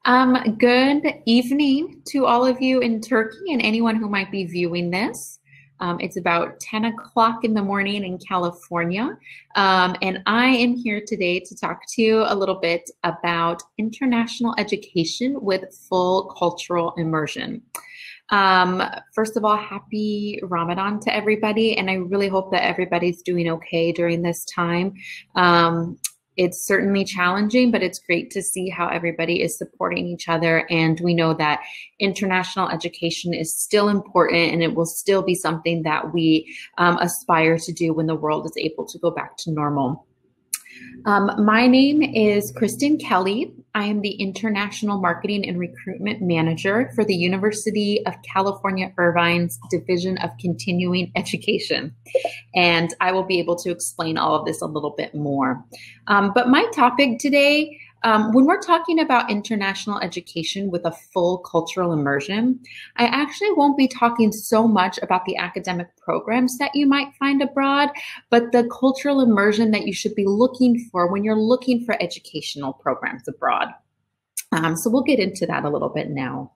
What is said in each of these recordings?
Good evening to all of you in Turkey and anyone who might be viewing this. It's about 10 o'clock in the morning in California, and I am here today to talk to you a little bit about international education with full cultural immersion. First of all, happy Ramadan to everybody, and I really hope that everybody's doing okay during this time. It's certainly challenging, but it's great to see how everybody is supporting each other. And we know that international education is still important, and it will still be something that we aspire to do when the world is able to go back to normal. My name is Kristen Kelly. I am the International Marketing and Recruitment Manager for the University of California, Irvine's Division of Continuing Education. And I will be able to explain all of this a little bit more. But my topic today, when we're talking about international education with a full cultural immersion, I actually won't be talking so much about the academic programs that you might find abroad, but the cultural immersion that you should be looking for when you're looking for educational programs abroad. So we'll get into that a little bit now.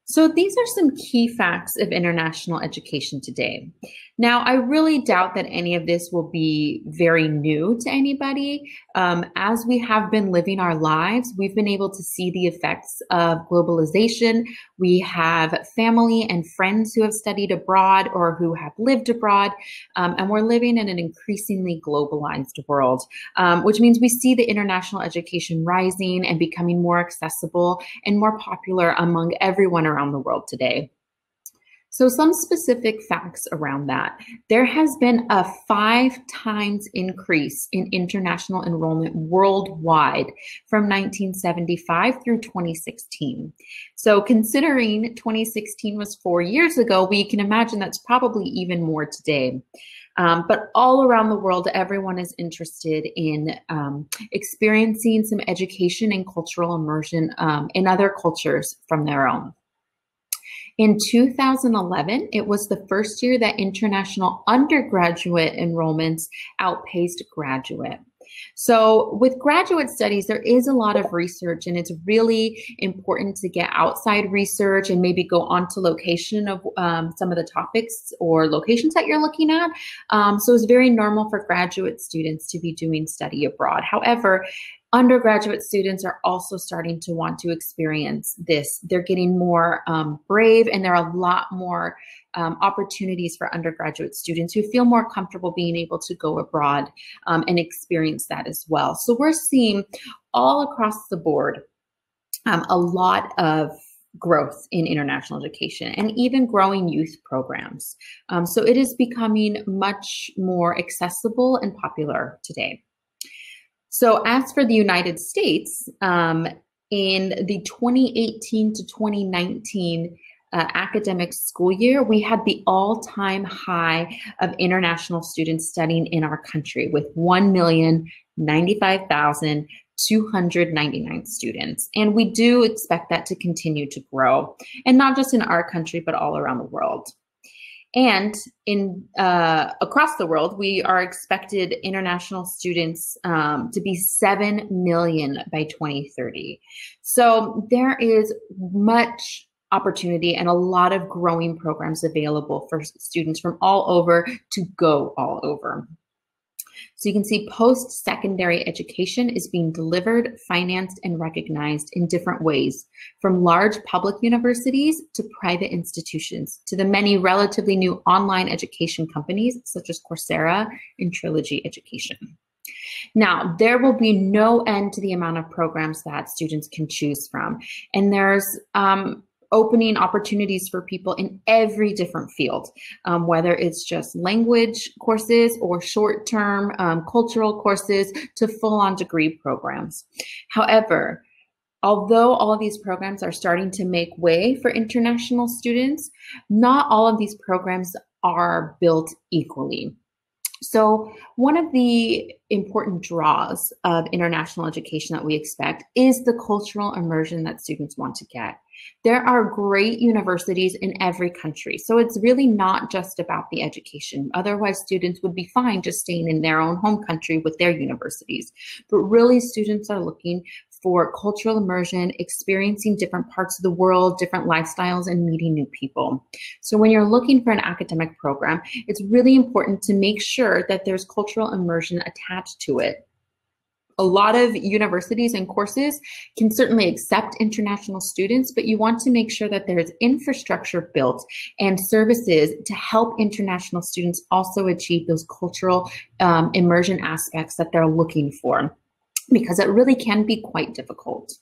So these are some key facts of international education today. Now, I really doubt that any of this will be very new to anybody. As we have been living our lives, we've been able to see the effects of globalization. We have family and friends who have studied abroad or who have lived abroad, and we're living in an increasingly globalized world, which means we see the international education rising and becoming more accessible and more popular among everyone around the world today. So some specific facts around that. There has been a 5 times increase in international enrollment worldwide from 1975 through 2016. So considering 2016 was 4 years ago, we can imagine that's probably even more today. But all around the world, everyone is interested in experiencing some education and cultural immersion in other cultures from their own. In 2011, it was the first year that international undergraduate enrollments outpaced graduate. So with graduate studies, there is a lot of research, and it's really important to get outside research and maybe go on to location of some of the topics or locations that you're looking at. So it's very normal for graduate students to be doing study abroad. However, undergraduate students are also starting to want to experience this. They're getting more brave, and there are a lot more opportunities for undergraduate students who feel more comfortable being able to go abroad and experience that as well. So we're seeing all across the board a lot of growth in international education and even growing youth programs. So it is becoming much more accessible and popular today. So as for the United States, in the 2018 to 2019 academic school year, we had the all-time high of international students studying in our country with 1,095,299 students. And we do expect that to continue to grow, and not just in our country, but all around the world. And in across the world, we are expected international students to be 7 million by 2030. So there is much opportunity and a lot of growing programs available for students from all over to go all over. So you can see post-secondary education is being delivered, financed, and recognized in different ways, from large public universities to private institutions, to the many relatively new online education companies such as Coursera and Trilogy Education. Now, there will be no end to the amount of programs that students can choose from, and there's opening opportunities for people in every different field, whether it's just language courses or short-term cultural courses to full-on degree programs. However, although all of these programs are starting to make way for international students, not all of these programs are built equally. So one of the important draws of international education that we expect is the cultural immersion that students want to get. There are great universities in every country, so it's really not just about the education. Otherwise, students would be fine just staying in their own home country with their universities. But really, students are looking for cultural immersion, experiencing different parts of the world, different lifestyles, and meeting new people. So when you're looking for an academic program, it's really important to make sure that there's cultural immersion attached to it. A lot of universities and courses can certainly accept international students, but you want to make sure that there's infrastructure built and services to help international students also achieve those cultural immersion aspects that they're looking for, because it really can be quite difficult.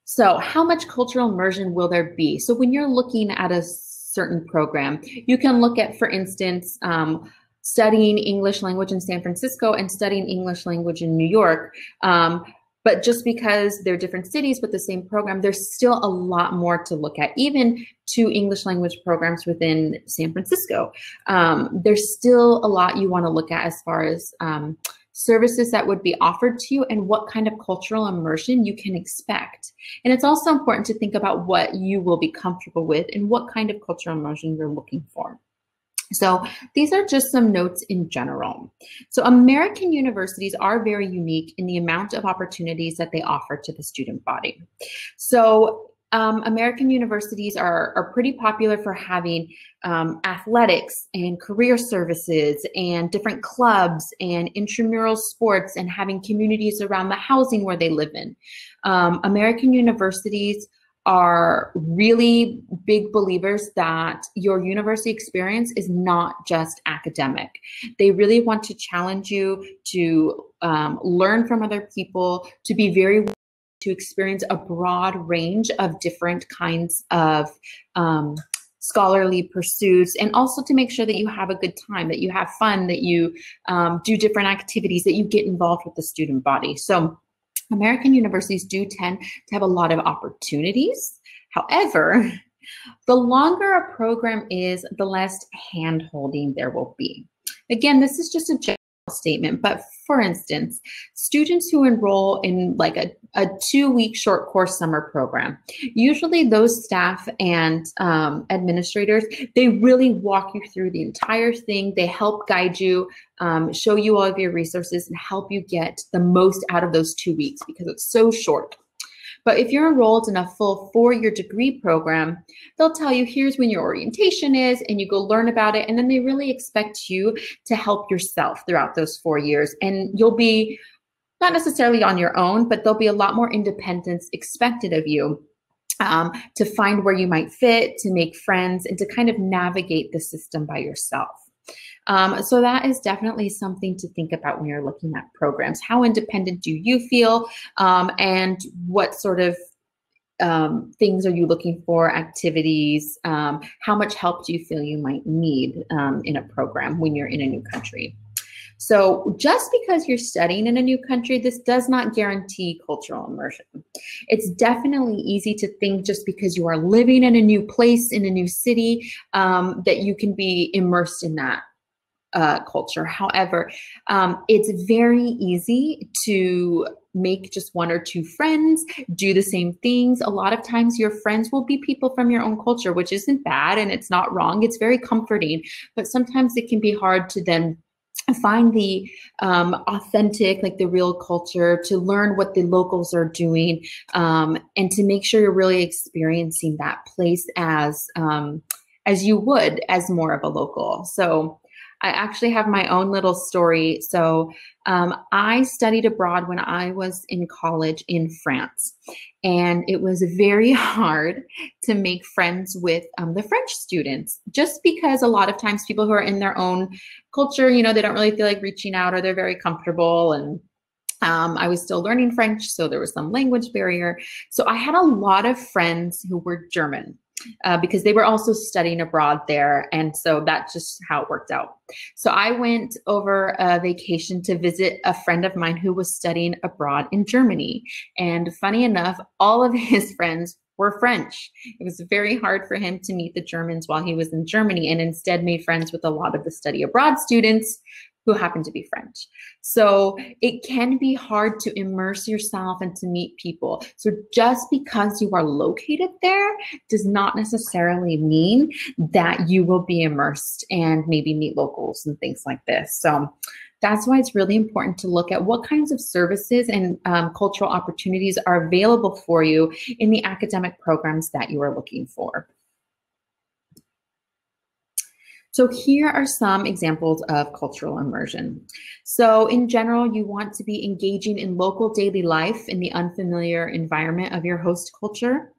So how much cultural immersion will there be? So when you're looking at a certain program, you can look at, for instance, studying English language in San Francisco and studying English language in New York. But just because they're different cities with the same program, there's still a lot more to look at. Even two English language programs within San Francisco, there's still a lot you want to look at as far as services that would be offered to you and what kind of cultural immersion you can expect. And it's also important to think about what you will be comfortable with and what kind of cultural immersion you're looking for. So these are just some notes in general. So American universities are very unique in the amount of opportunities that they offer to the student body. So American universities are pretty popular for having athletics and career services and different clubs and intramural sports and having communities around the housing where they live in. American universities are really big believers that your university experience is not just academic. They really want to challenge you to learn from other people, to be very to experience a broad range of different kinds of scholarly pursuits, and also to make sure that you have a good time, that you have fun, that you do different activities, that you get involved with the student body. So American universities do tend to have a lot of opportunities. However, the longer a program is, the less hand-holding there will be. Again, this is just a general statement, but for instance, students who enroll in like a 2-week short course summer program, usually those staff and administrators, they really walk you through the entire thing. They help guide you, show you all of your resources, and help you get the most out of those 2 weeks because it's so short. But if you're enrolled in a full 4-year degree program, they'll tell you here's when your orientation is, and you go learn about it. And then they really expect you to help yourself throughout those 4 years. And you'll be not necessarily on your own, but there'll be a lot more independence expected of you to find where you might fit, to make friends, and to kind of navigate the system by yourself. So that is definitely something to think about when you're looking at programs. How independent do you feel, and what sort of things are you looking for, activities? How much help do you feel you might need in a program when you're in a new country? So just because you're studying in a new country, this does not guarantee cultural immersion. It's definitely easy to think just because you are living in a new place, in a new city, that you can be immersed in that culture. However, it's very easy to make just 1 or 2 friends, do the same things. A lot of times your friends will be people from your own culture, which isn't bad and it's not wrong. It's very comforting, but sometimes it can be hard to then find the authentic, like the real culture, to learn what the locals are doing, and to make sure you're really experiencing that place as you would as more of a local. So I actually have my own little story. So I studied abroad when I was in college in France, and it was very hard to make friends with the French students, just because a lot of times people who are in their own culture, you know, they don't really feel like reaching out, or they're very comfortable. And I was still learning French, so there was some language barrier. So I had a lot of friends who were German. Because they were also studying abroad there. And so that's just how it worked out. So I went over a vacation to visit a friend of mine who was studying abroad in Germany. And funny enough, all of his friends were French. It was very hard for him to meet the Germans while he was in Germany, and instead made friends with a lot of the study abroad students who happen to be French. So it can be hard to immerse yourself and to meet people. So just because you are located there does not necessarily mean that you will be immersed and maybe meet locals and things like this. So That's why it's really important to look at what kinds of services and cultural opportunities are available for you in the academic programs that you are looking for. So here are some examples of cultural immersion. So in general, you want to be engaging in local daily life in the unfamiliar environment of your host culture,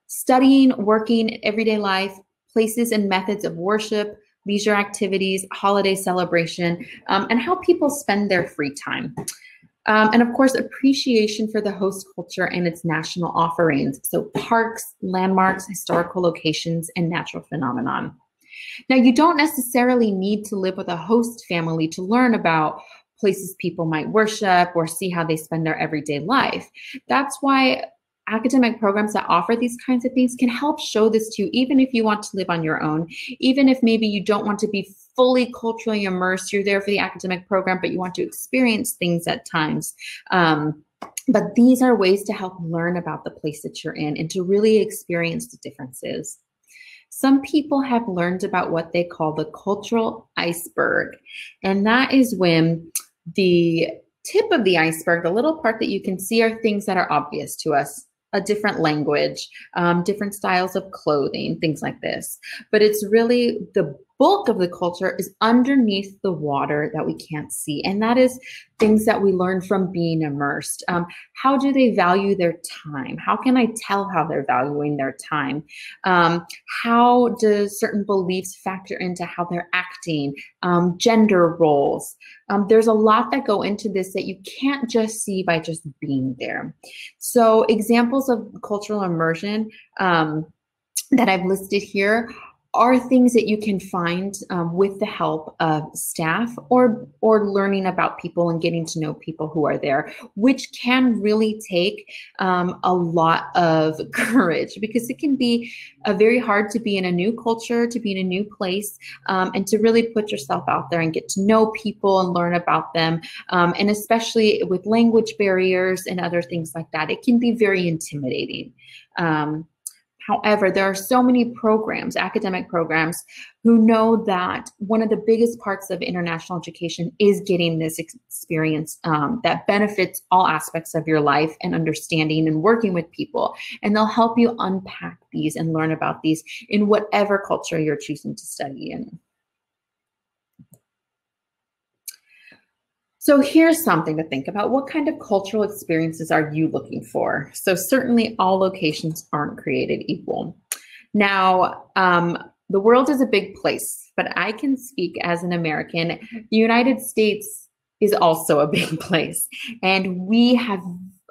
studying, working, everyday life, places and methods of worship, leisure activities, holiday celebration, and how people spend their free time. And of course, appreciation for the host culture and its national offerings. So parks, landmarks, historical locations, and natural phenomenon. Now, you don't necessarily need to live with a host family to learn about places people might worship or see how they spend their everyday life. That's why academic programs that offer these kinds of things can help show this to you, even if you want to live on your own, even if maybe you don't want to be fully culturally immersed, you're there for the academic program, but you want to experience things at times. But these are ways to help learn about the place that you're in and to really experience the differences. Some people have learned about what they call the cultural iceberg, and that is when the tip of the iceberg, the little part that you can see, are things that are obvious to us. A different language, different styles of clothing, things like this. But it's really the bulk of the culture is underneath the water that we can't see. And that is things that we learn from being immersed. How do they value their time? How can I tell how they're valuing their time? How do certain beliefs factor into how they're acting? Gender roles. There's a lot that go into this that you can't just see by just being there. So examples of cultural immersion that I've listed here are things that you can find with the help of staff or learning about people and getting to know people who are there, which can really take a lot of courage, because it can be very hard to be in a new culture, to be in a new place, and to really put yourself out there and get to know people and learn about them. And especially with language barriers and other things like that, it can be very intimidating. However, there are so many programs, academic programs, who know that one of the biggest parts of international education is getting this experience that benefits all aspects of your life and understanding and working with people. And they'll help you unpack these and learn about these in whatever culture you're choosing to study in. So here's something to think about. What kind of cultural experiences are you looking for? So certainly all locations aren't created equal. Now, the world is a big place, but I can speak as an American. The United States is also a big place, and we have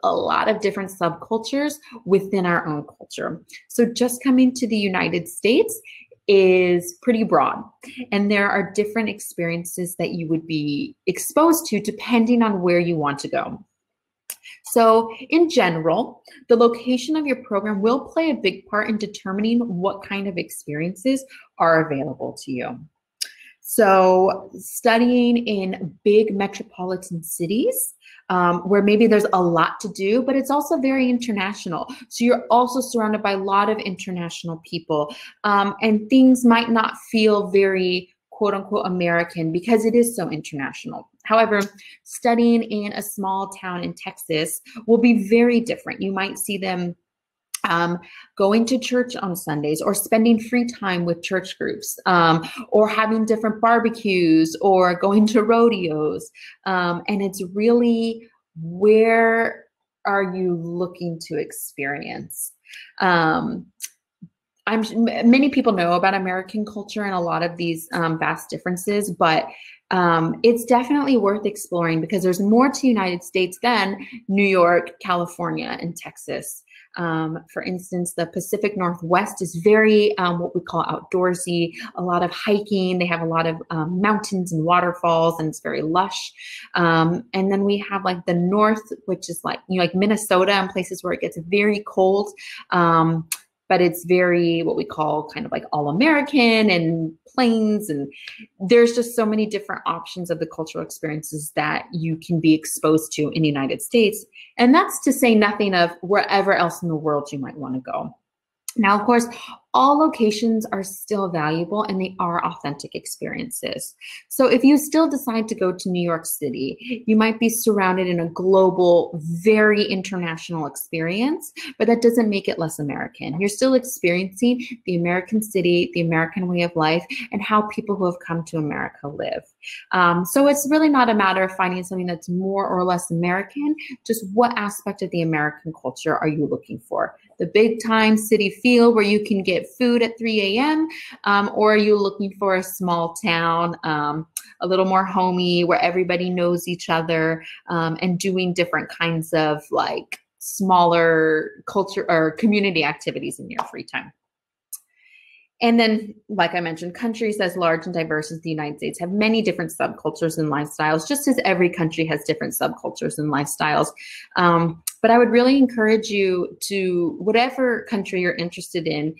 a lot of different subcultures within our own culture. So just coming to the United States is pretty broad, and there are different experiences that you would be exposed to depending on where you want to go. So in general, the location of your program will play a big part in determining what kind of experiences are available to you. So studying in big metropolitan cities, where maybe there's a lot to do, but it's also very international. So you're also surrounded by a lot of international people, and things might not feel very quote unquote American because it is so international. However, studying in a small town in Texas will be very different. You might see them going to church on Sundays, or spending free time with church groups, or having different barbecues, or going to rodeos. And it's really, where are you looking to experience? Many people know about American culture and a lot of these vast differences, but it's definitely worth exploring because there's more to the United States than New York, California, and Texas. For instance, the Pacific Northwest is very what we call outdoorsy, a lot of hiking. They have a lot of mountains and waterfalls, and it's very lush. And then we have like the North, which is like, like Minnesota and places where it gets very cold. But it's very what we call kind of like all American and plains, and there's just so many different options of the cultural experiences that you can be exposed to in the United States. And that's to say nothing of wherever else in the world you might want to go. Now, of course, all locations are still valuable and they are authentic experiences. So if you still decide to go to New York City, you might be surrounded in a global, very international experience, but that doesn't make it less American. You're still experiencing the American city, the American way of life, and how people who have come to America live. So it's really not a matter of finding something that's more or less American, just what aspect of the American culture are you looking for? The big time city feel where you can get food at 3 a.m. Or are you looking for a small town, a little more homey, where everybody knows each other, and doing different kinds of like smaller culture or community activities in your free time? And then, like I mentioned, countries as large and diverse as the United States have many different subcultures and lifestyles, just as every country has different subcultures and lifestyles. But I would really encourage you to, whatever country you're interested in,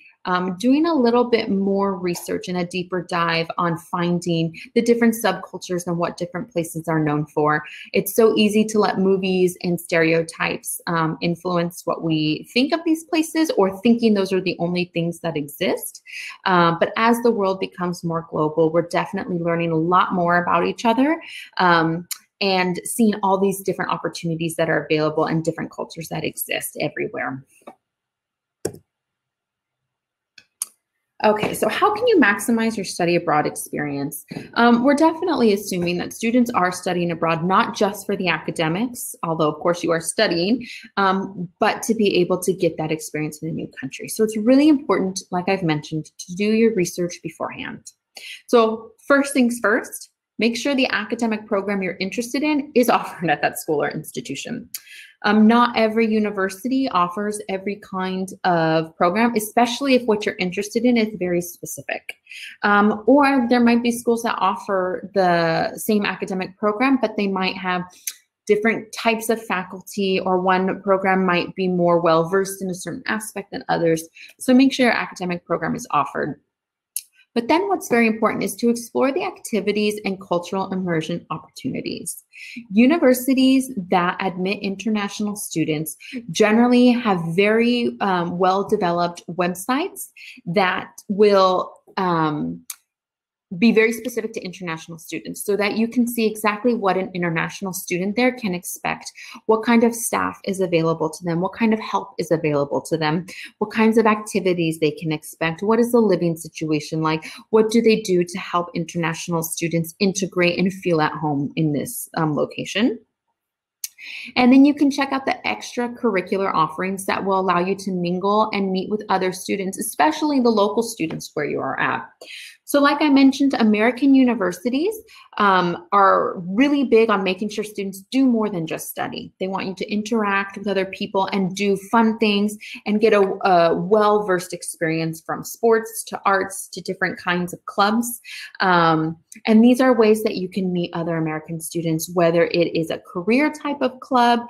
doing a little bit more research and a deeper dive on finding the different subcultures and what different places are known for. It's so easy to let movies and stereotypes influence what we think of these places, or thinking those are the only things that exist. But as the world becomes more global, we're definitely learning a lot more about each other. And seeing all these different opportunities that are available and different cultures that exist everywhere. Okay, so how can you maximize your study abroad experience? We're definitely assuming that students are studying abroad, not just for the academics, although of course you are studying, but to be able to get that experience in a new country. So it's really important, like I've mentioned, to do your research beforehand. So first things first, make sure the academic program you're interested in is offered at that school or institution. Not every university offers every kind of program, especially if what you're interested in is very specific. Or there might be schools that offer the same academic program, but they might have different types of faculty, or one program might be more well-versed in a certain aspect than others. So make sure your academic program is offered. But then what's very important is to explore the activities and cultural immersion opportunities. Universities that admit international students generally have very well-developed websites that will be very specific to international students, so that you can see exactly what an international student there can expect, what kind of staff is available to them, what kind of help is available to them, what kinds of activities they can expect, what is the living situation like, what do they do to help international students integrate and feel at home in this location. And then you can check out the extracurricular offerings that will allow you to mingle and meet with other students, especially the local students where you are at. So like I mentioned, American universities are really big on making sure students do more than just study. They want you to interact with other people and do fun things and get a well-versed experience, from sports to arts to different kinds of clubs. And these are ways that you can meet other American students, whether it is a career type of club,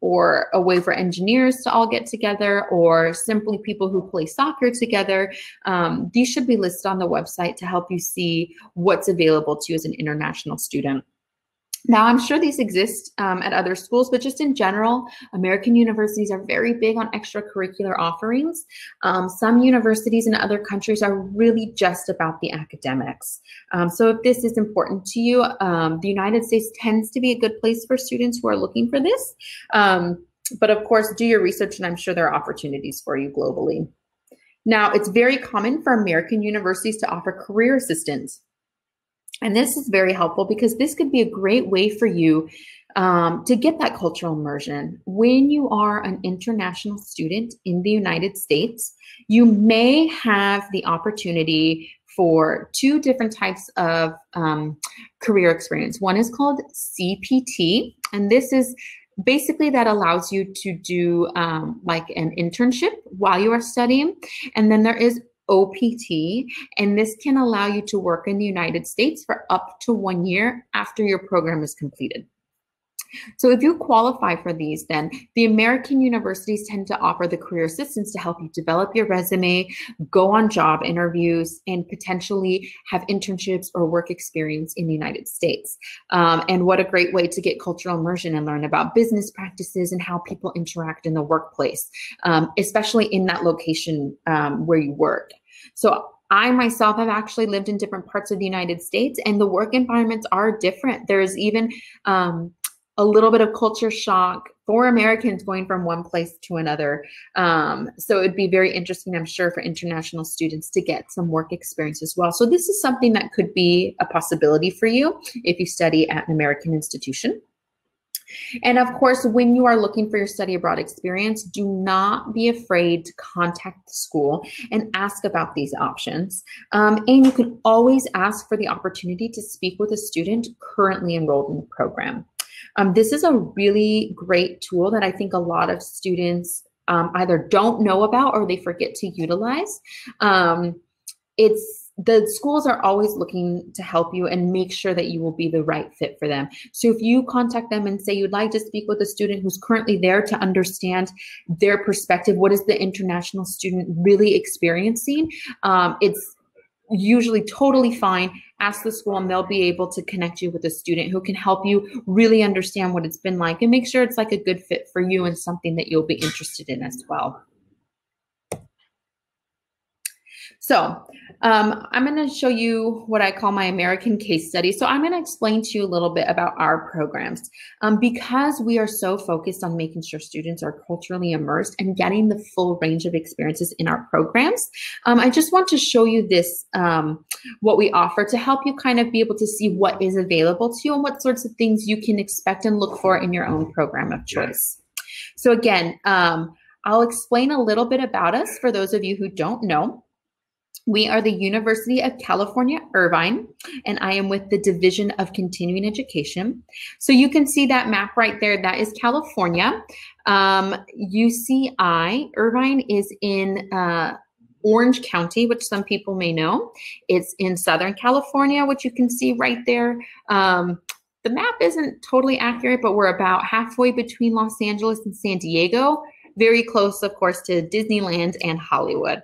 or a way for engineers to all get together, or simply people who play soccer together. These should be listed on the website to help you see what's available to you as an international student. Now, I'm sure these exist at other schools, but just in general, American universities are very big on extracurricular offerings. Some universities in other countries are really just about the academics. So if this is important to you, the United States tends to be a good place for students who are looking for this. But of course, do your research, and I'm sure there are opportunities for you globally. Now, it's very common for American universities to offer career assistance. And this is very helpful because this could be a great way for you to get that cultural immersion. When you are an international student in the United States, you may have the opportunity for two different types of career experience. One is called CPT, and this is basically that allows you to do like an internship while you are studying. And then there is OPT, and this can allow you to work in the United States for up to 1 year after your program is completed. So if you qualify for these, then the American universities tend to offer the career assistance to help you develop your resume, go on job interviews, and potentially have internships or work experience in the United States. And what a great way to get cultural immersion and learn about business practices and how people interact in the workplace, especially in that location where you work. So I myself have actually lived in different parts of the United States, and the work environments are different. There's even a little bit of culture shock for Americans going from one place to another. So it'd be very interesting, I'm sure, for international students to get some work experience as well. So this is something that could be a possibility for you if you study at an American institution. And of course, when you are looking for your study abroad experience, do not be afraid to contact the school and ask about these options. And you can always ask for the opportunity to speak with a student currently enrolled in the program. This is a really great tool that I think a lot of students either don't know about or they forget to utilize. The schools are always looking to help you and make sure that you will be the right fit for them. So if you contact them and say you'd like to speak with a student who's currently there to understand their perspective, what is the international student really experiencing? It's usually totally fine. Ask the school and they'll be able to connect you with a student who can help you really understand what it's been like and make sure it's like a good fit for you and something that you'll be interested in as well. So I'm going to show you what I call my American case study. So I'm going to explain to you a little bit about our programs. Because we are so focused on making sure students are culturally immersed and getting the full range of experiences in our programs, I just want to show you this, what we offer to help you kind of be able to see what is available to you and what sorts of things you can expect and look for in your own program of choice. So again, I'll explain a little bit about us for those of you who don't know. We are the University of California, Irvine, and I am with the Division of Continuing Education. So you can see that map right there. That is California. UCI, Irvine is in Orange County, which some people may know. It's in Southern California, which you can see right there. The map isn't totally accurate, but we're about halfway between Los Angeles and San Diego. Very close, of course, to Disneyland and Hollywood.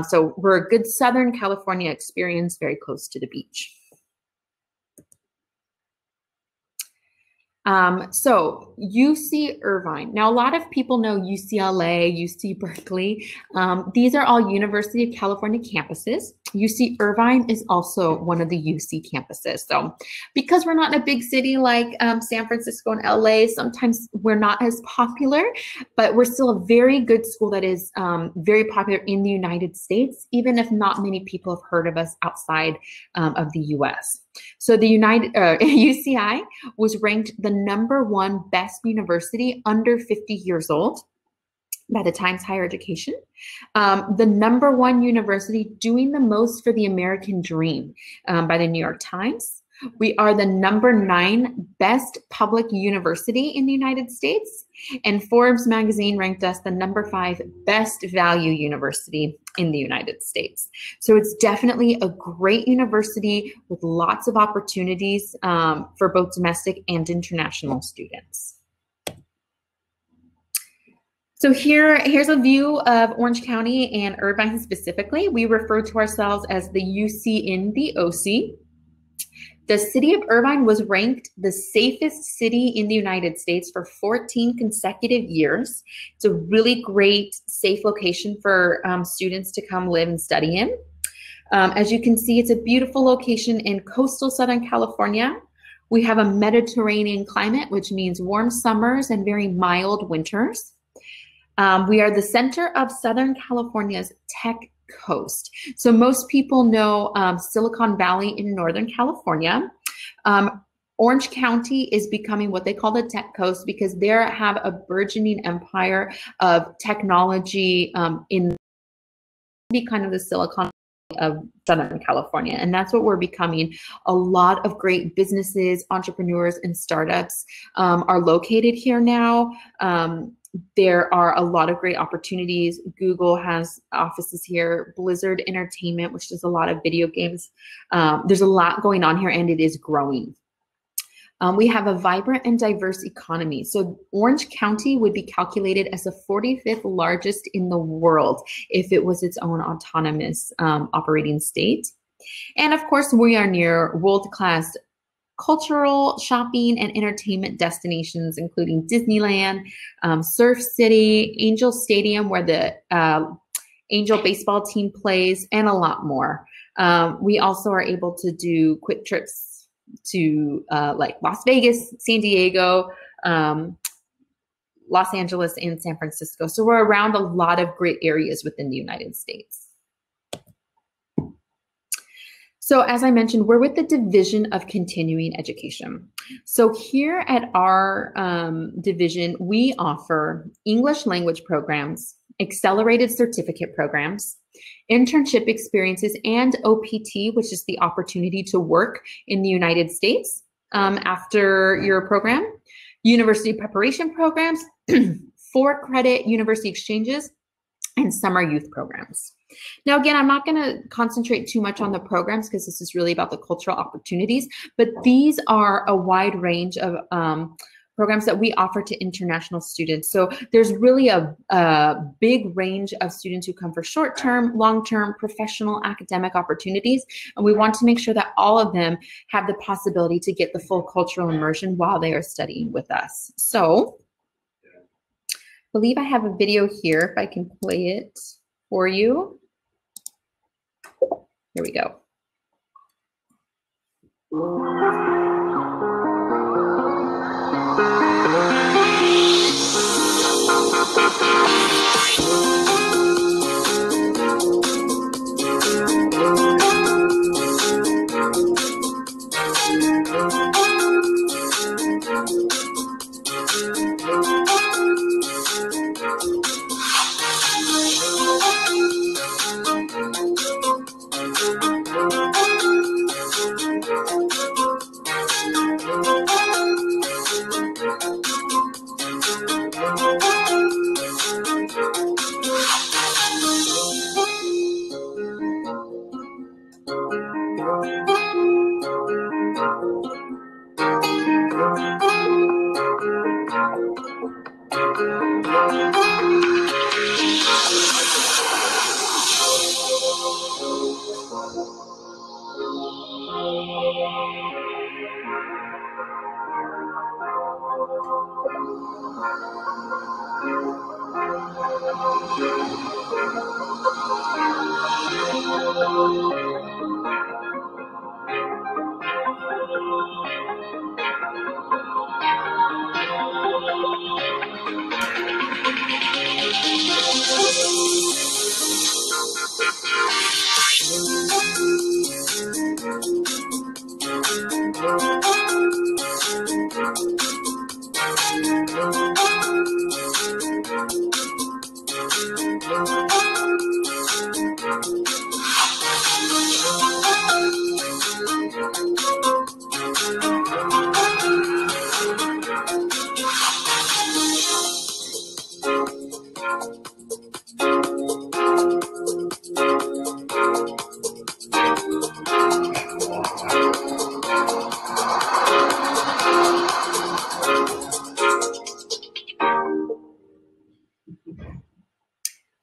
So we're a good Southern California experience, very close to the beach. So UC Irvine. Now, a lot of people know UCLA, UC Berkeley. These are all University of California campuses. UC Irvine is also one of the UC campuses. So because we're not in a big city like San Francisco and LA, sometimes we're not as popular, but we're still a very good school that is very popular in the United States, even if not many people have heard of us outside of the US. So the UCI was ranked the #1 best university under 50 years old by the Times Higher Education, the #1 university doing the most for the American dream by the New York Times. We are the #9 best public university in the United States, and Forbes magazine ranked us the #5 best value university in the United States. So it's definitely a great university with lots of opportunities for both domestic and international students. So here's a view of Orange County and Irvine specifically. We refer to ourselves as the UC in the OC. The city of Irvine was ranked the safest city in the United States for 14 consecutive years. It's a really great, safe location for students to come live and study in. As you can see, it's a beautiful location in coastal Southern California. We have a Mediterranean climate, which means warm summers and very mild winters. We are the center of Southern California's tech coast. So most people know Silicon Valley in Northern California. Orange County is becoming what they call the tech coast because they have a burgeoning empire of technology in kind of the Silicon of Southern California. And that's what we're becoming. A lot of great businesses, entrepreneurs, and startups are located here now. There are a lot of great opportunities. Google has offices here, Blizzard Entertainment, which does a lot of video games. There's a lot going on here and it is growing. We have a vibrant and diverse economy. So Orange County would be calculated as the 45th largest in the world if it was its own autonomous operating state. And of course, we are near world-class cultural, shopping, and entertainment destinations, including Disneyland, Surf City, Angel Stadium, where the Angel baseball team plays, and a lot more. We also are able to do quick trips to like Las Vegas, San Diego, Los Angeles, and San Francisco. So we're around a lot of great areas within the United States. So as I mentioned, we're with the Division of Continuing Education. So here at our division, we offer English language programs, accelerated certificate programs, internship experiences, and OPT, which is the opportunity to work in the United States after your program, university preparation programs, 4-credit university exchanges, and summer youth programs. Now, again, I'm not going to concentrate too much on the programs because this is really about the cultural opportunities, but these are a wide range of programs that we offer to international students. So there's really a big range of students who come for short-term, long-term, professional, academic opportunities, and we want to make sure that all of them have the possibility to get the full cultural immersion while they are studying with us. So I believe I have a video here, if I can play it for you. Here we go.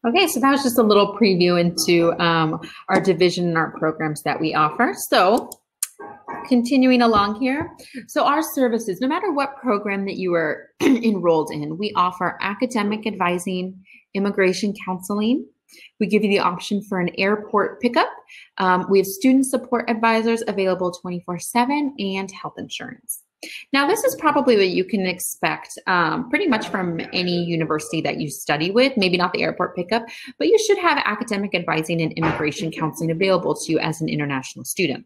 Okay, so that was just a little preview into our division and our programs that we offer. So continuing along here. So our services, no matter what program that you are enrolled in, we offer academic advising, immigration counseling. We give you the option for an airport pickup. We have student support advisors available 24/7 and health insurance. Now, this is probably what you can expect pretty much from any university that you study with, maybe not the airport pickup, but you should have academic advising and immigration counseling available to you as an international student.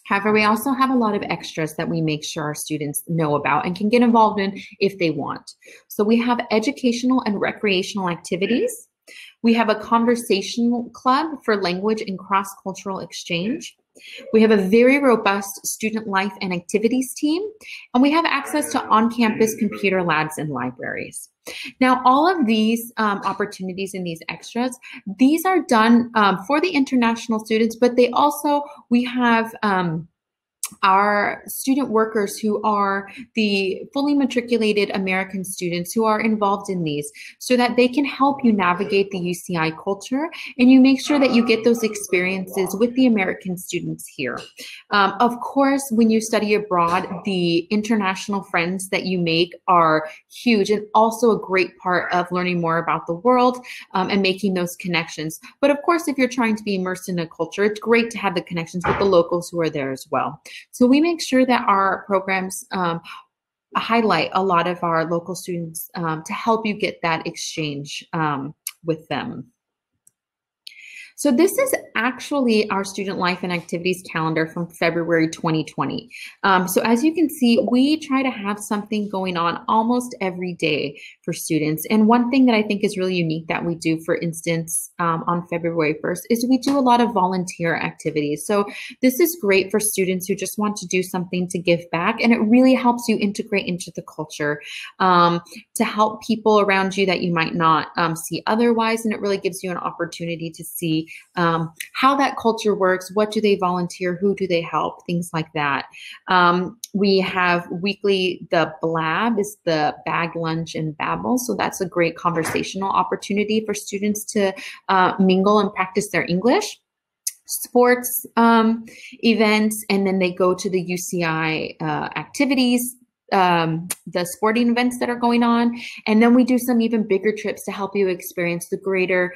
However, we also have a lot of extras that we make sure our students know about and can get involved in if they want. So we have educational and recreational activities. We have a conversational club for language and cross-cultural exchange. We have a very robust student life and activities team, and we have access to on-campus computer labs and libraries. Now, all of these opportunities and these extras, these are done for the international students, but they also, we have our student workers who are the fully matriculated American students who are involved in these, so that they can help you navigate the UCI culture and you make sure that you get those experiences with the American students here. Of course, when you study abroad, the international friends that you make are huge and also a great part of learning more about the world and making those connections. But of course, if you're trying to be immersed in a culture, it's great to have the connections with the locals who are there as well. So we make sure that our programs highlight a lot of our local students to help you get that exchange with them. So this is actually our student life and activities calendar from February 2020. So as you can see, we try to have something going on almost every day for students. And one thing that I think is really unique that we do, for instance, on February 1st, is we do a lot of volunteer activities. So this is great for students who just want to do something to give back, and it really helps you integrate into the culture to help people around you that you might not see otherwise. And it really gives you an opportunity to see how that culture works, what do they volunteer, who do they help, things like that. We have weekly, the Blab is the bag, lunch, and babble. So that's a great conversational opportunity for students to mingle and practice their English. Sports events, and then they go to the UCI activities, the sporting events that are going on. And then we do some even bigger trips to help you experience the greater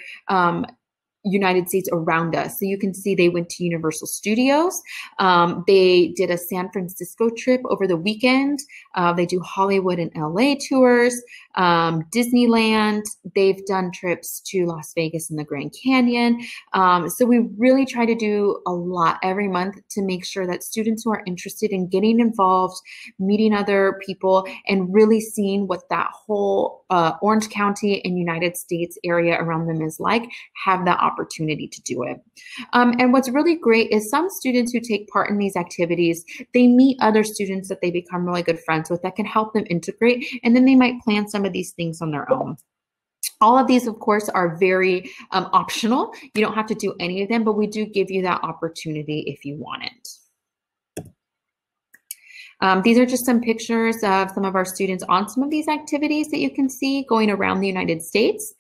United States around us. So you can see they went to Universal Studios. They did a San Francisco trip over the weekend. They do Hollywood and LA tours, Disneyland. They've done trips to Las Vegas and the Grand Canyon. So we really try to do a lot every month to make sure that students who are interested in getting involved, meeting other people, and really seeing what that whole Orange County and United States area around them is like, have that opportunity to do it. And what's really great is some students who take part in these activities, they meet other students that they become really good friends with that can help them integrate, and then they might plan some of these things on their own. All of these, of course, are very optional. You don't have to do any of them, but we do give you that opportunity if you want it. These are just some pictures of some of our students on some of these activities that you can see going around the United States.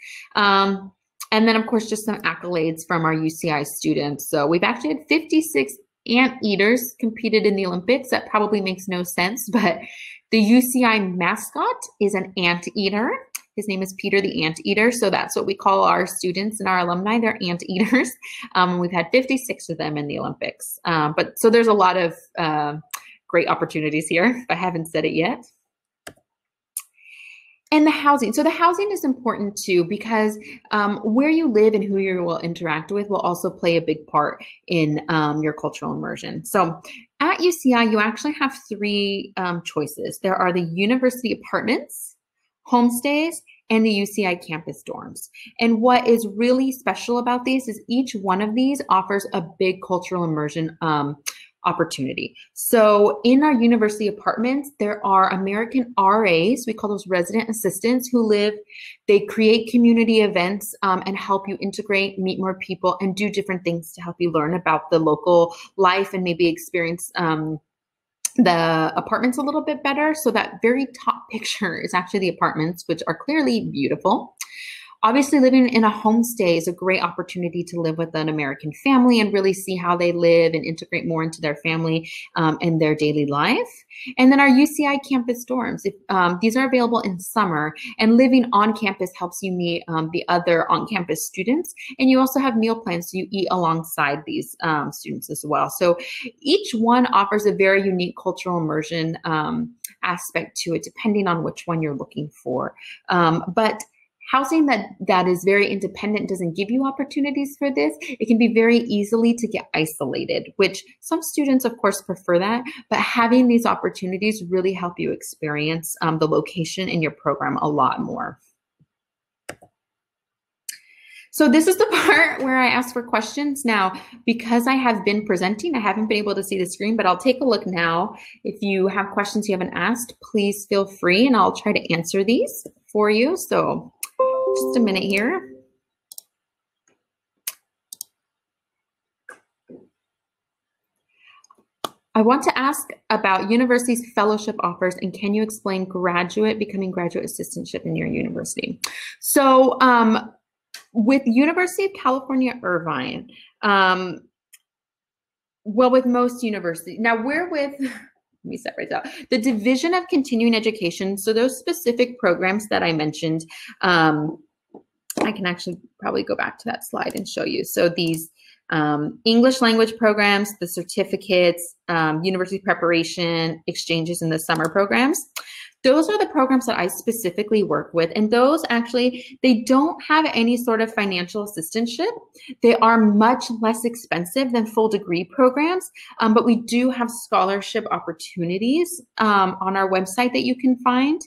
And then, of course, just some accolades from our UCI students. So we've actually had 56 anteaters competed in the Olympics. That probably makes no sense, but the UCI mascot is an anteater. His name is Peter the Anteater, so that's what we call our students and our alumni. They're anteaters. We've had 56 of them in the Olympics. But so there's a lot of great opportunities here, if I haven't said it yet. And the housing. So the housing is important too, because where you live and who you will interact with will also play a big part in your cultural immersion. So at UCI, you actually have three choices. There are the university apartments, homestays, and the UCI campus dorms. And what is really special about these is each one of these offers a big cultural immersion opportunity. So in our university apartments, there are American RAs, we call those resident assistants, who live, they create community events and help you integrate, meet more people, and do different things to help you learn about the local life and maybe experience the apartments a little bit better. So that very top picture is actually the apartments, which are clearly beautiful. Obviously, living in a homestay is a great opportunity to live with an American family and really see how they live and integrate more into their family and their daily life. And then our UCI campus dorms, these are available in summer, and living on campus helps you meet the other on-campus students. And you also have meal plans, so you eat alongside these students as well. So each one offers a very unique cultural immersion aspect to it, depending on which one you're looking for. But housing that is very independent doesn't give you opportunities for this. It can be very easily to get isolated, which some students, of course, prefer that, but having these opportunities really help you experience the location in your program a lot more. So this is the part where I ask for questions. Now, because I have been presenting, I haven't been able to see the screen, but I'll take a look now. If you have questions you haven't asked, please feel free, and I'll try to answer these for you. So just a minute here. I want to ask about universities' fellowship offers, and can you explain becoming graduate assistantship in your university? So with University of California, Irvine, well, with most universities, now we're with, let me separate out, the Division of Continuing Education. So those specific programs that I mentioned, I can actually probably go back to that slide and show you. So these English language programs, the certificates, university preparation, exchanges, and the summer programs. Those are the programs that I specifically work with. And those actually, they don't have any sort of financial assistantship. They are much less expensive than full degree programs, but we do have scholarship opportunities on our website that you can find.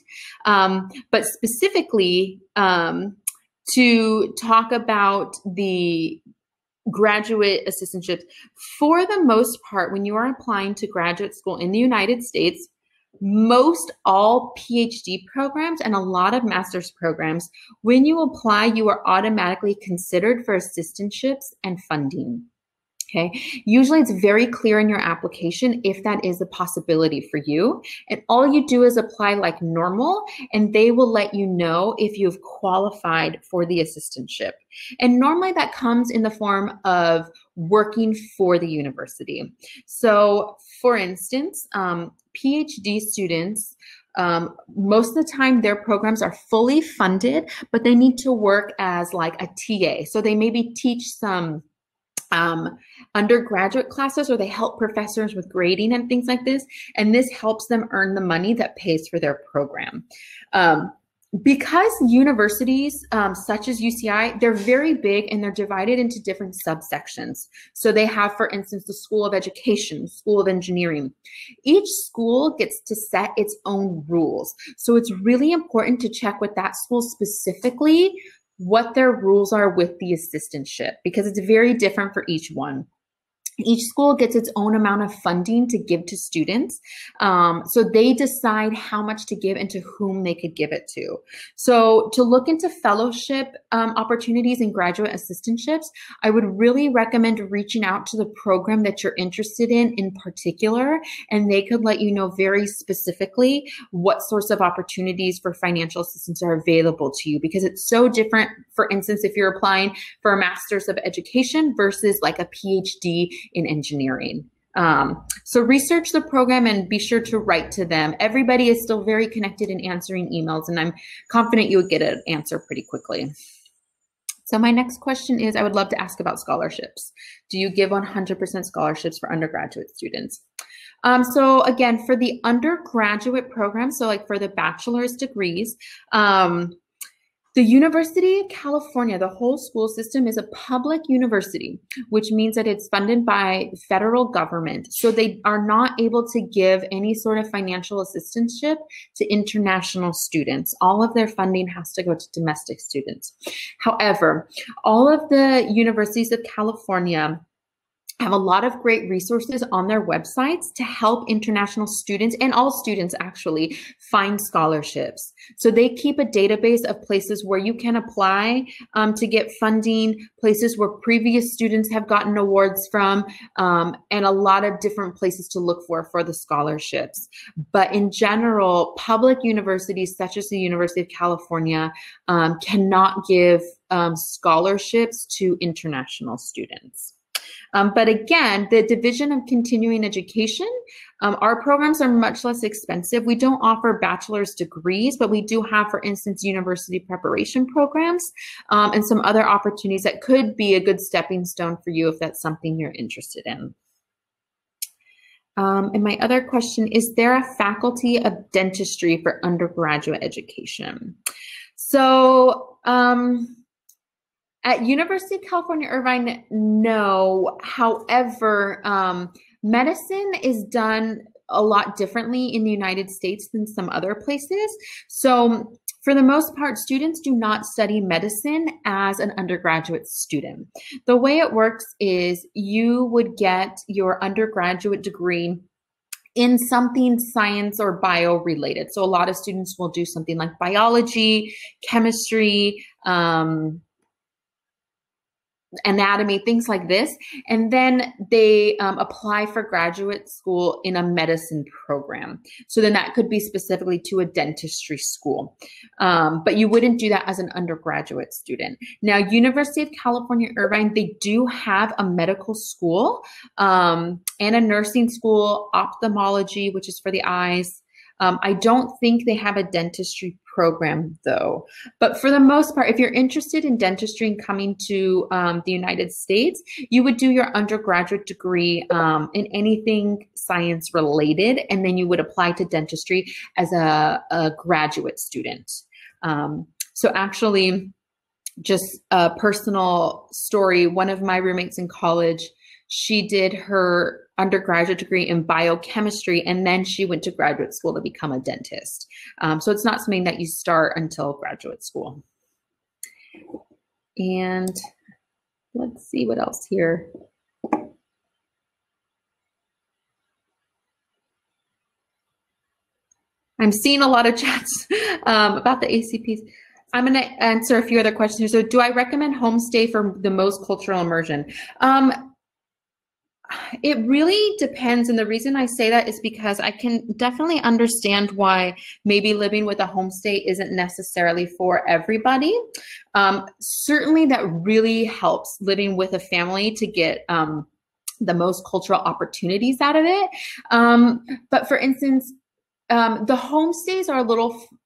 But specifically, to talk about the graduate assistantships, for the most part, when you are applying to graduate school in the United States, most all PhD programs and a lot of master's programs, when you apply, you are automatically considered for assistantships and funding. Okay. Usually it's very clear in your application if that is a possibility for you. And all you do is apply like normal, and they will let you know if you've qualified for the assistantship. And normally that comes in the form of working for the university. So for instance, PhD students, most of the time their programs are fully funded, but they need to work as like a TA. So they maybe teach some undergraduate classes, or they help professors with grading and things like this. And this helps them earn the money that pays for their program. Because universities such as UCI, they're very big and they're divided into different subsections. So they have, for instance, the School of Education, School of Engineering. Each school gets to set its own rules. So it's really important to check with that school specifically what their rules are with the assistantship, because it's very different for each one. Each school gets its own amount of funding to give to students. So they decide how much to give and to whom they could give it to. So to look into fellowship opportunities and graduate assistantships, I would really recommend reaching out to the program that you're interested in particular, and they could let you know very specifically what sorts of opportunities for financial assistance are available to you, because it's so different. For instance, if you're applying for a master's of education versus like a PhD in engineering. So research the program and be sure to write to them. Everybody is still very connected in answering emails, and I'm confident you would get an answer pretty quickly. So my next question is, I would love to ask about scholarships. Do you give 100% scholarships for undergraduate students? So again, for the undergraduate program, so like for the bachelor's degrees, the University of California, the whole school system is a public university, which means that it's funded by the federal government. So they are not able to give any sort of financial assistantship to international students. All of their funding has to go to domestic students. However, all of the universities of California have a lot of great resources on their websites to help international students, and all students actually, find scholarships. So they keep a database of places where you can apply to get funding, places where previous students have gotten awards from, and a lot of different places to look for the scholarships. But in general, public universities such as the University of California cannot give scholarships to international students. But again, the Division of Continuing Education, our programs are much less expensive. We don't offer bachelor's degrees, but we do have, for instance, university preparation programs and some other opportunities that could be a good stepping stone for you if that's something you're interested in. And my other question, is there a faculty of dentistry for undergraduate education? So, at University of California, Irvine, no. However, medicine is done a lot differently in the United States than some other places. So for the most part, students do not study medicine as an undergraduate student. The way it works is you would get your undergraduate degree in something science or bio related. So a lot of students will do something like biology, chemistry, anatomy, things like this. And then they apply for graduate school in a medicine program. So then that could be specifically to a dentistry school. But you wouldn't do that as an undergraduate student. Now, University of California, Irvine, they do have a medical school and a nursing school, ophthalmology, which is for the eyes. I don't think they have a dentistry program though, but for the most part, if you're interested in dentistry and coming to the United States, you would do your undergraduate degree in anything science related, and then you would apply to dentistry as a graduate student. So actually, just a personal story, one of my roommates in college, she did her undergraduate degree in biochemistry, and then she went to graduate school to become a dentist. So it's not something that you start until graduate school. And let's see what else here. I'm seeing a lot of chats about the ACPs. I'm going to answer a few other questions here. So do I recommend homestay for the most cultural immersion? It really depends. And the reason I say that is because I can definitely understand why maybe living with a homestay isn't necessarily for everybody. Certainly that really helps living with a family to get the most cultural opportunities out of it. But for instance, the homestays are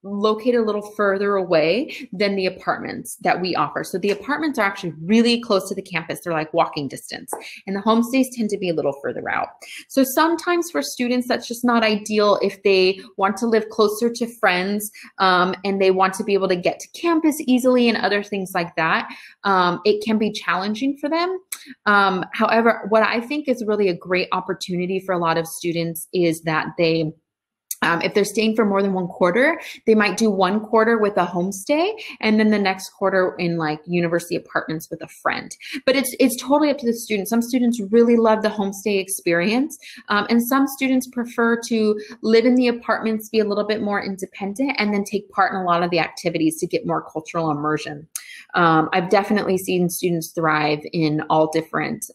located a little further away than the apartments that we offer. So the apartments are actually really close to the campus. They're like walking distance, and the homestays tend to be a little further out. So sometimes for students, that's just not ideal if they want to live closer to friends and they want to be able to get to campus easily and other things like that. It can be challenging for them. However, what I think is really a great opportunity for a lot of students is that they if they're staying for more than one quarter, they might do one quarter with a homestay and then the next quarter in like university apartments with a friend. But it's totally up to the student. Some students really love the homestay experience, and some students prefer to live in the apartments, be a little bit more independent, and then take part in a lot of the activities to get more cultural immersion. I've definitely seen students thrive in all different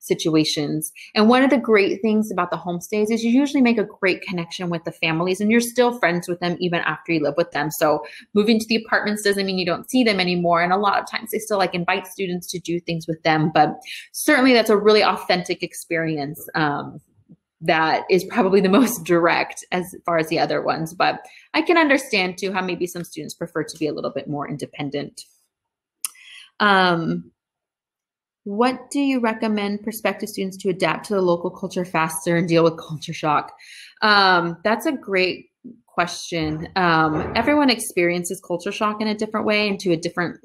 situations. And one of the great things about the homestays is you usually make a great connection with the families, and you're still friends with them even after you live with them. So moving to the apartments doesn't mean you don't see them anymore. And a lot of times they still like invite students to do things with them. But certainly that's a really authentic experience that is probably the most direct as far as the other ones. But I can understand too how maybe some students prefer to be a little bit more independent. What do you recommend prospective students to adapt to the local culture faster and deal with culture shock? That's a great question. Everyone experiences culture shock in a different way and to a different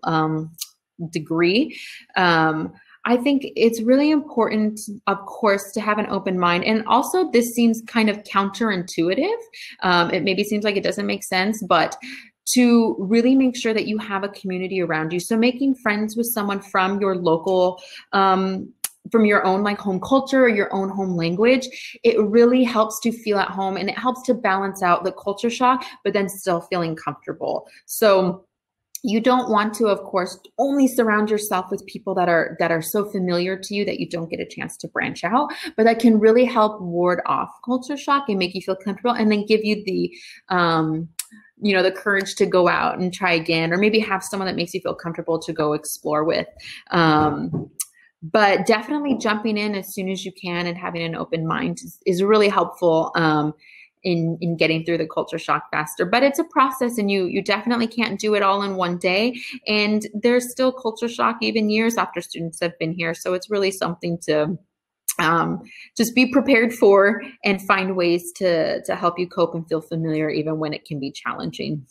degree. I think it's really important, of course, to have an open mind. And also this seems kind of counterintuitive. It maybe seems like it doesn't make sense, but to really make sure that you have a community around you. So making friends with someone from your local, from your own like home culture or your own home language, it really helps to feel at home, and it helps to balance out the culture shock, but then still feeling comfortable. So you don't want to, of course, only surround yourself with people that are so familiar to you that you don't get a chance to branch out, but that can really help ward off culture shock and make you feel comfortable, and then give you the the courage to go out and try again, or maybe have someone that makes you feel comfortable to go explore with. But definitely jumping in as soon as you can and having an open mind is really helpful in getting through the culture shock faster. But it's a process, and you definitely can't do it all in one day. And there's still culture shock even years after students have been here. So it's really something to just be prepared for and find ways to help you cope and feel familiar even when it can be challenging.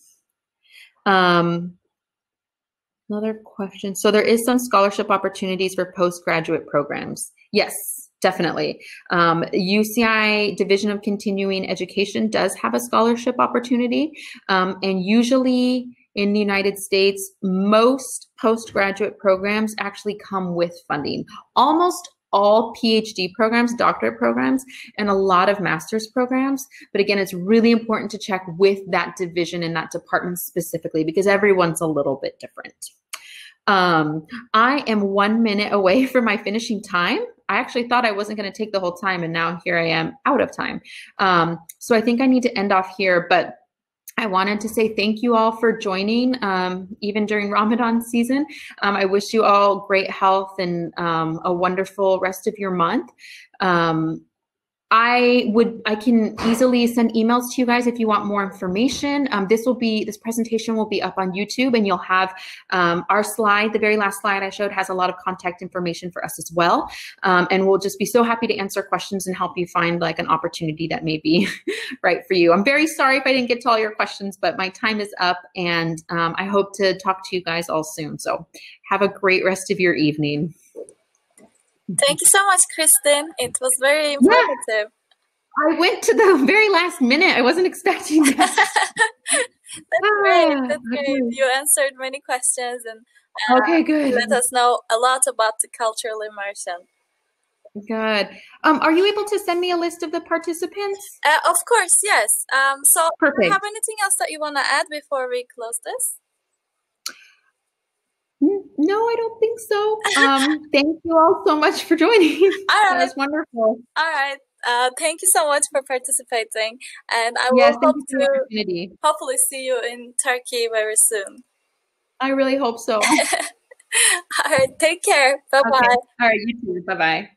Another question. So there is some scholarship opportunities for postgraduate programs. Yes, definitely. UCI Division of Continuing Education does have a scholarship opportunity. And usually in the United States, most postgraduate programs actually come with funding. Almost all PhD programs, doctorate programs, and a lot of master's programs. But again, it's really important to check with that division and that department specifically, because everyone's a little bit different. I am 1 minute away from my finishing time. I actually thought I wasn't going to take the whole time, and now here I am out of time. So I think I need to end off here, but I wanted to say thank you all for joining, even during Ramadan season. I wish you all great health and a wonderful rest of your month. I can easily send emails to you guys if you want more information. This presentation will be up on YouTube, and you'll have our slide. The very last slide I showed has a lot of contact information for us as well. And we'll just be so happy to answer questions and help you find like an opportunity that may be right for you. I'm very sorry if I didn't get to all your questions, but my time is up, and I hope to talk to you guys all soon. So have a great rest of your evening. Thank you so much, Kristen. It was very informative. Yeah. I went to the very last minute. I wasn't expecting that. That's great. That's great. You answered many questions and okay, good. Let us know a lot about the cultural immersion. Good. Are you able to send me a list of the participants? Of course, yes. So perfect. Do you have anything else that you want to add before we close this? No, I don't think so. Thank you all so much for joining. All right. That was wonderful. All right. Thank you so much for participating. And I will hope to hopefully see you in Turkey very soon. I really hope so. All right. Take care. Bye-bye. Okay. All right. You too. Bye-bye.